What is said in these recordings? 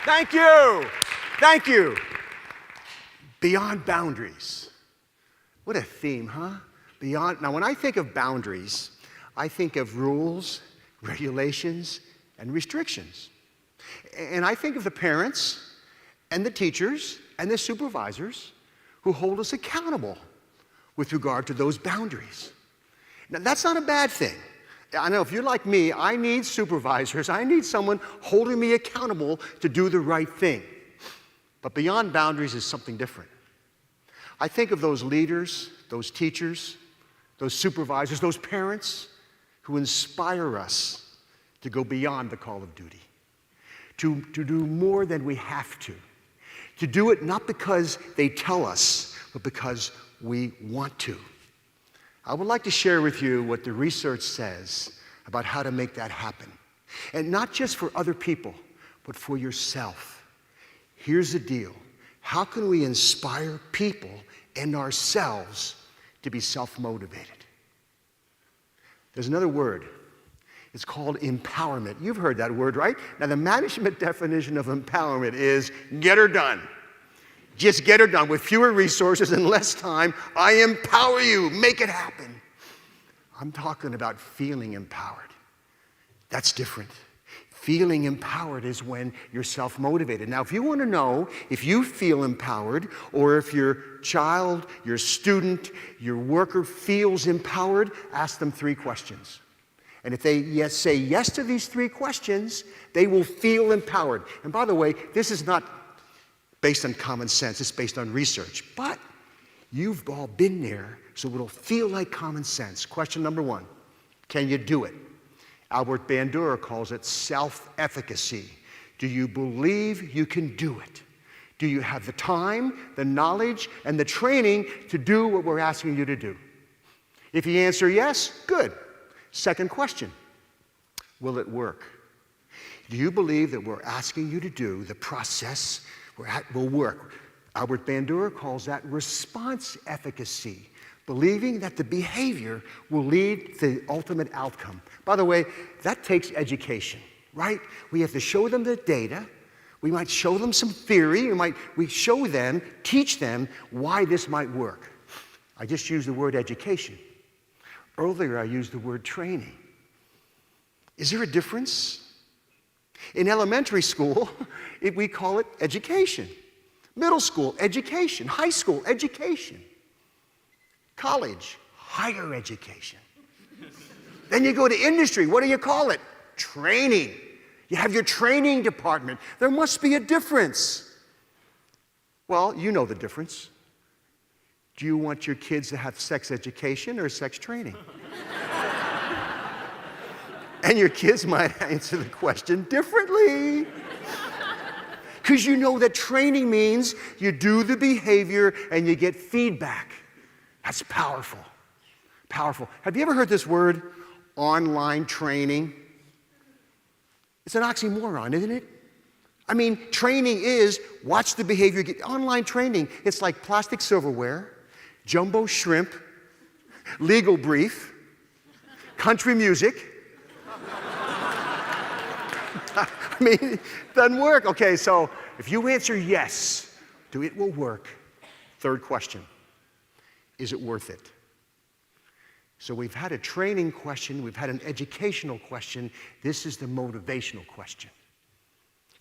Thank you. Thank you. Beyond boundaries. What a theme, huh? Beyond. Now, when I think of boundaries, I think of rules, regulations, and restrictions. And I think of the parents and the teachers and the supervisors who hold us accountable with regard to those boundaries. Now, that's not a bad thing. I know if you're like me, I need supervisors. I need someone holding me accountable to do the right thing. But beyond boundaries is something different. I think of those leaders, those teachers, those supervisors, those parents who inspire us to go beyond the call of duty, to do more than we have to do it not because they tell us, but because we want to. I would like to share with you what the research says about how to make that happen. And not just for other people, but for yourself. Here's the deal. How can we inspire people and ourselves to be self-motivated? There's another word. It's called empowerment. You've heard that word, right? Now, the management definition of empowerment is get her done. Just get her done with fewer resources and less time. I empower you. Make it happen. I'm talking about feeling empowered. That's different. Feeling empowered is when you're self-motivated. Now, if you want to know if you feel empowered or if your child, your student, your worker feels empowered, ask them 3 questions. And if they say yes to these 3 questions, they will feel empowered. And by the way, this is not based on common sense, it's based on research. But you've all been there, so it'll feel like common sense. Question number 1, can you do it? Albert Bandura calls it self-efficacy. Do you believe you can do it? Do you have the time, the knowledge, and the training to do what we're asking you to do? If you answer yes, good. Second question, will it work? Do you believe that we're asking you to do the process will work? Albert Bandura calls that response efficacy, believing that the behavior will lead to the ultimate outcome. By the way, that takes education, right? We have to show them the data. We might show them some theory. We show them, teach them why this might work. I just used the word education. Earlier, I used the word training. Is there a difference? In elementary school, we call it education. Middle school, education. High school, education. College, higher education. Then you go to industry. What do you call it? Training. You have your training department. There must be a difference. Well, you know the difference. Do you want your kids to have sex education or sex training? And your kids might answer the question differently. Because you know that training means you do the behavior and you get feedback. That's powerful. Powerful. Have you ever heard this word, online training? It's an oxymoron, isn't it? I mean, training is watch the behavior. Online training, it's like plastic silverware, jumbo shrimp, legal brief, country music. I mean, it doesn't work. Okay, so if you answer yes, it will work. Third question, is it worth it? So we've had a training question, we've had an educational question. This is the motivational question.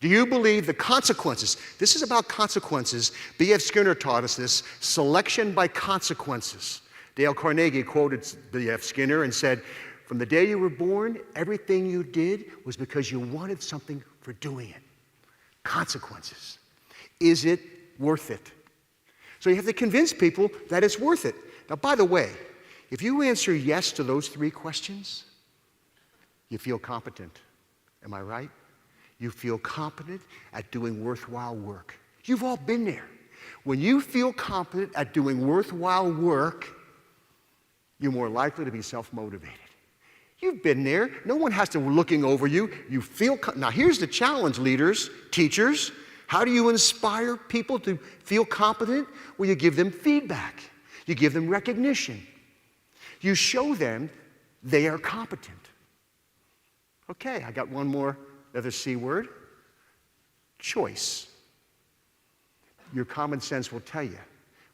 Do you believe the consequences? This is about consequences. B.F. Skinner taught us this, selection by consequences. Dale Carnegie quoted B.F. Skinner and said, from the day you were born, everything you did was because you wanted something for doing it. Consequences. Is it worth it? So you have to convince people that it's worth it. Now, by the way, if you answer yes to those 3 questions, you feel competent. Am I right? You feel competent at doing worthwhile work. You've all been there. When you feel competent at doing worthwhile work, you're more likely to be self-motivated. You've been there. No one has to be looking over you. You feel. Now, here's the challenge, leaders, teachers. How do you inspire people to feel competent? Well, you give them feedback. You give them recognition. You show them they are competent. Okay, I got one more, another C word. choice. Your common sense will tell you.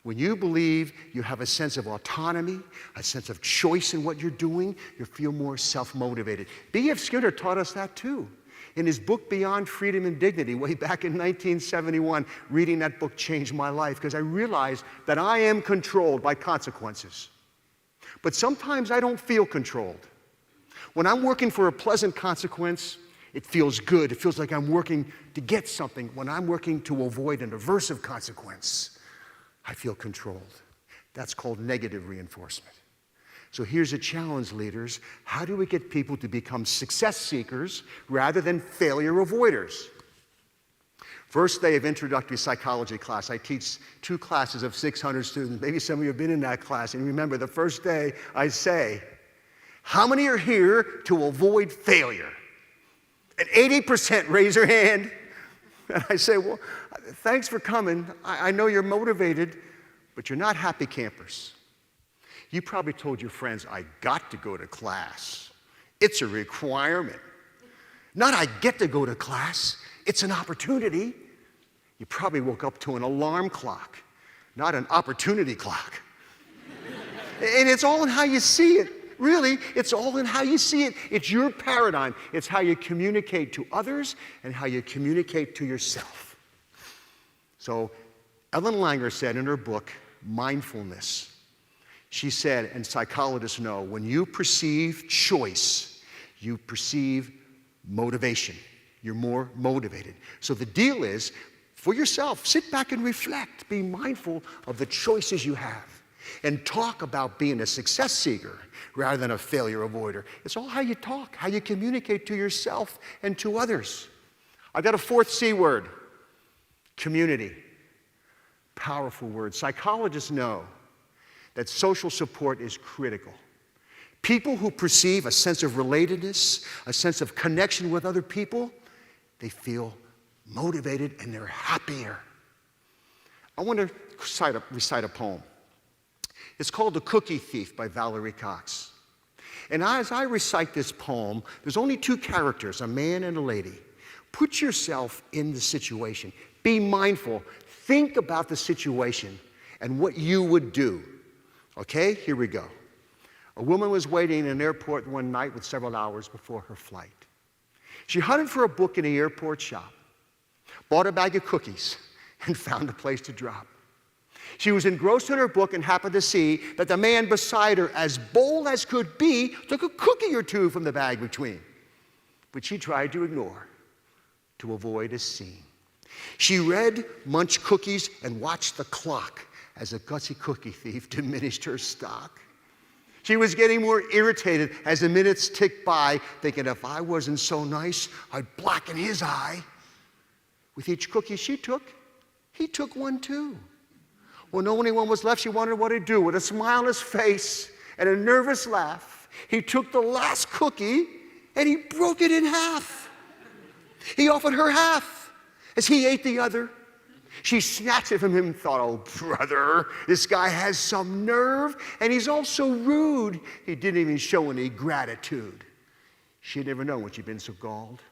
When you believe you have a sense of autonomy, a sense of choice in what you're doing, you feel more self-motivated. B.F. Skinner taught us that too. In his book, Beyond Freedom and Dignity, way back in 1971, reading that book changed my life because I realized that I am controlled by consequences. But sometimes I don't feel controlled. When I'm working for a pleasant consequence, it feels good. It feels like I'm working to get something. When I'm working to avoid an aversive consequence, I feel controlled. That's called negative reinforcement. So here's a challenge, leaders. How do we get people to become success seekers rather than failure avoiders? First day of introductory psychology class. I teach 2 classes of 600 students. Maybe some of you have been in that class. And remember, the first day I say, how many are here to avoid failure? And 80% raise their hand. And I say, well, thanks for coming. I know you're motivated, but you're not happy campers. You probably told your friends, I got to go to class. It's a requirement. Not I get to go to class. It's an opportunity. You probably woke up to an alarm clock, not an opportunity clock. And it's all in how you see it. Really, it's all in how you see it. It's your paradigm. It's how you communicate to others and how you communicate to yourself. So Ellen Langer said in her book, Mindfulness, she said, and psychologists know, when you perceive choice, you perceive motivation. You're more motivated. So the deal is, for yourself, sit back and reflect. Be mindful of the choices you have. And talk about being a success seeker rather than a failure avoider. It's all how you talk, how you communicate to yourself and to others. I've got a 4th C word, community. Powerful word. Psychologists know that social support is critical. People who perceive a sense of relatedness, a sense of connection with other people, they feel motivated and they're happier. I want to recite a poem. It's called The Cookie Thief by Valerie Cox. And as I recite this poem, there's only 2 characters, a man and a lady. Put yourself in the situation. Be mindful. Think about the situation and what you would do. Okay, here we go. A woman was waiting in an airport one night with several hours before her flight. She hunted for a book in the airport shop, bought a bag of cookies, and found a place to drop. She was engrossed in her book and happened to see that the man beside her, as bold as could be, took a cookie or 2 from the bag between, which she tried to ignore to avoid a scene. She read, munched cookies, and watched the clock as a gutsy cookie thief diminished her stock. She was getting more irritated as the minutes ticked by, thinking if I wasn't so nice, I'd blacken his eye. With each cookie she took, he took one too. When only one was left, she wondered what he'd do. With a smile on his face and a nervous laugh, he took the last cookie and he broke it in half. He offered her half as he ate the other. She snatched it from him and thought, oh, brother, this guy has some nerve, and he's also rude. He didn't even show any gratitude. She had never known when she'd been so galled,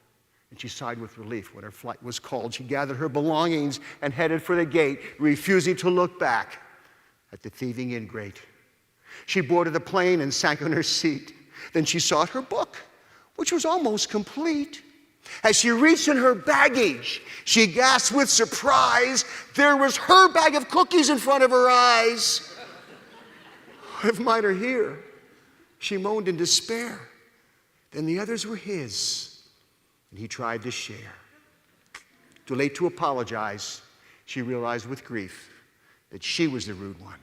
and she sighed with relief when her flight was called. She gathered her belongings and headed for the gate, refusing to look back at the thieving ingrate. She boarded the plane and sank on her seat. Then she sought her book, which was almost complete. As she reached in her baggage, she gasped with surprise. There was her bag of cookies in front of her eyes. If mine are here, she moaned in despair. Then the others were his, and he tried to share. Too late to apologize, she realized with grief that she was the rude one,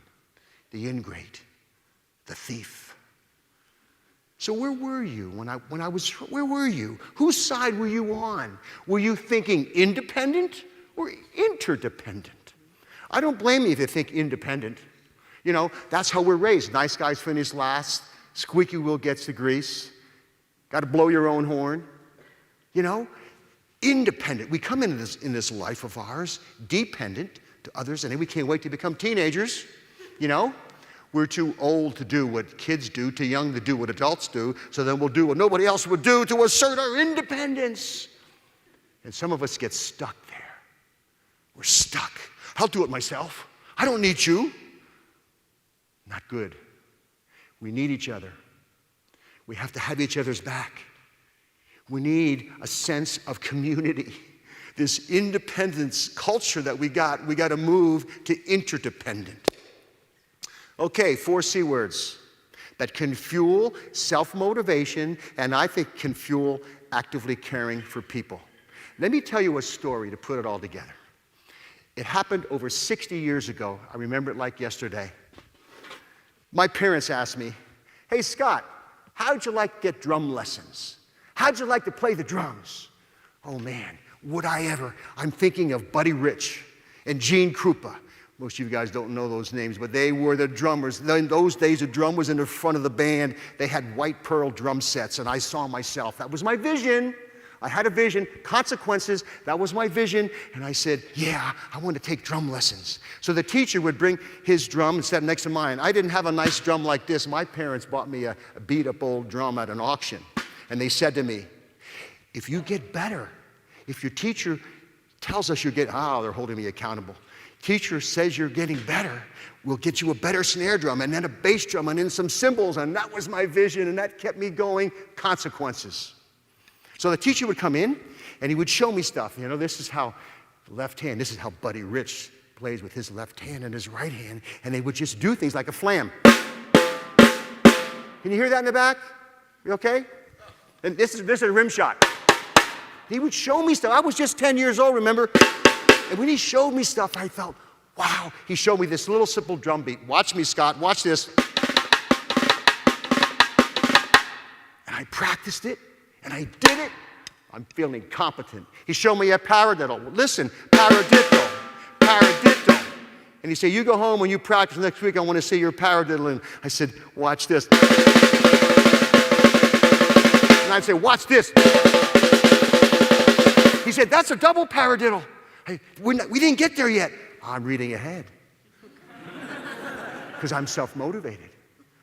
the ingrate, the thief. So where were you where were you? Whose side were you on? Were you thinking independent or interdependent? I don't blame you if you think independent. You know, that's how we're raised. Nice guys finish last. Squeaky wheel gets the grease. Got to blow your own horn. You know, independent. We come into this life of ours dependent to others, and then we can't wait to become teenagers. You know, we're too old to do what kids do, too young to do what adults do, so then we'll do what nobody else would do to assert our independence. And some of us get stuck there. We're stuck. I'll do it myself. I don't need you. Not good. We need each other. We have to have each other's back. We need a sense of community. This independence culture that we got to move to interdependent. Okay, 4 C words that can fuel self-motivation and I think can fuel actively caring for people. Let me tell you a story to put it all together. It happened over 60 years ago. I remember it like yesterday. My parents asked me, "Hey, Scott, how'd you like to get drum lessons? How'd you like to play the drums?" Oh, man, would I ever? I'm thinking of Buddy Rich and Gene Krupa. Most of you guys don't know those names, but they were the drummers. In those days, a drum was in the front of the band. They had white pearl drum sets, and I saw myself. That was my vision. I had a vision, consequences, that was my vision, and I said, yeah, I want to take drum lessons. So the teacher would bring his drum and set it next to mine. I didn't have a nice drum like this. My parents bought me a beat-up old drum at an auction, and they said to me, if you get better, if your teacher tells us you're getting, they're holding me accountable. Teacher says you're getting better, we'll get you a better snare drum, and then a bass drum, and then some cymbals, and that was my vision, and that kept me going, consequences. So the teacher would come in, and he would show me stuff. You know, this is how left hand, this is how Buddy Rich plays with his left hand and his right hand, and they would just do things like a flam. Can you hear that in the back? You okay? And this is a rim shot. He would show me stuff. I was just 10 years old, remember? And when he showed me stuff, I felt, wow. He showed me this little simple drum beat. Watch me, Scott. Watch this. And I practiced it. And I did it. I'm feeling competent. He showed me a paradiddle. Listen, paradiddle, paradiddle. And he said, you go home and you practice next week. I want to see your paradiddle. And I said, watch this. And I'd say, watch this. He said, that's a double paradiddle. We didn't get there yet. I'm reading ahead. Because I'm self-motivated.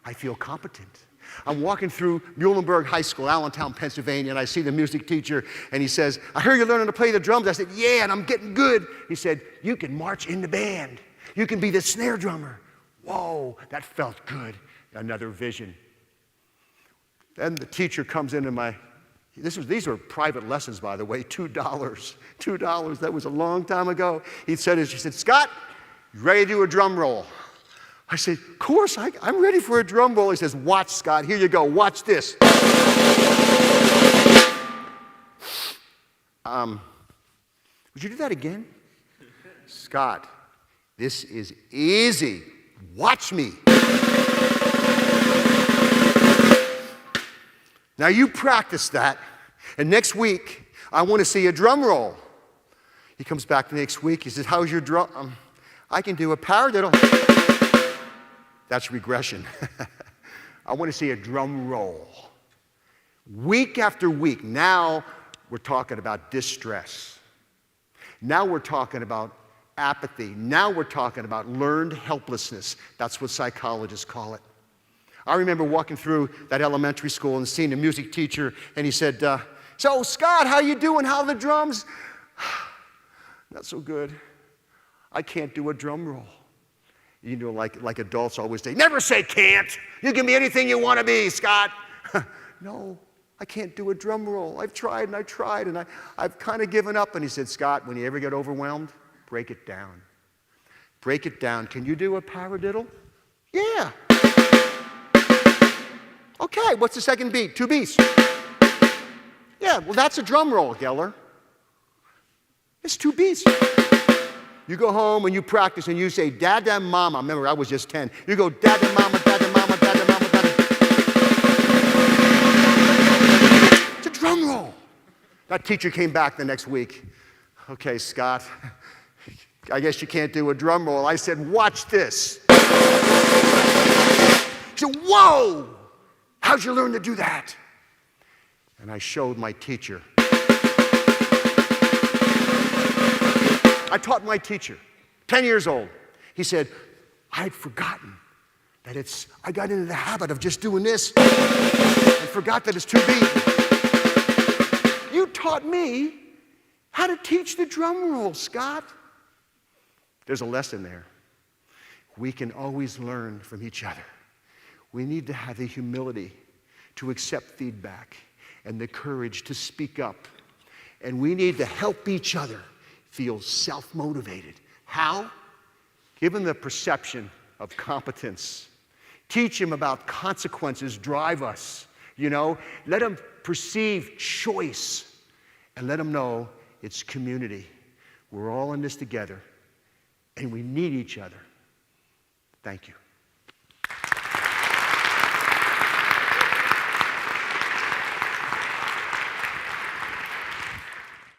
I feel competent. I'm walking through Muhlenberg High School, Allentown, Pennsylvania, and I see the music teacher, and he says, I hear you're learning to play the drums. I said, yeah, and I'm getting good. He said, you can march in the band. You can be the snare drummer. Whoa, that felt good. Another vision. Then the teacher comes into these were private lessons, by the way, $2. $2, that was a long time ago. She said, Scott, you ready to do a drum roll? I said, of course, I'm ready for a drum roll. He says, watch, Scott, here you go, watch this. Would you do that again? Scott, this is easy. Watch me. Now you practice that, and next week, I want to see a drum roll. He comes back the next week, he says, how's your drum? I can do a paradiddle. That's regression. I want to see a drum roll. Week after week, now we're talking about distress. Now we're talking about apathy. Now we're talking about learned helplessness. That's what psychologists call it. I remember walking through that elementary school and seeing the music teacher, and he said, so Scott, how you doing? How are the drums? Not so good. I can't do a drum roll. You know, like adults always say, never say can't. You can be anything you want to be, Scott. No, I can't do a drum roll. I've tried and I tried, and I've kind of given up. And he said, Scott, when you ever get overwhelmed, break it down. Break it down. Can you do a paradiddle? Yeah. Okay, what's the second beat? 2 beats. Yeah, well, that's a drum roll, Geller. It's 2 beats. You go home and you practice and you say, Dada Mama. Remember, I was just 10. You go, Dada Mama, Dada Mama, Dada Mama, Dada. It's a drum roll. That teacher came back the next week. Okay, Scott, I guess you can't do a drum roll. I said, watch this. He said, whoa, how'd you learn to do that? And I showed my teacher. I taught my teacher, 10 years old. He said, I had forgotten that I got into the habit of just doing this and forgot that it's 2 beats. You taught me how to teach the drum roll, Scott. There's a lesson there. We can always learn from each other. We need to have the humility to accept feedback and the courage to speak up. And we need to help each other feel self-motivated. How? Give them the perception of competence. Teach them about consequences drive us. Let them perceive choice. And let them know it's community. We're all in this together. And we need each other. Thank you.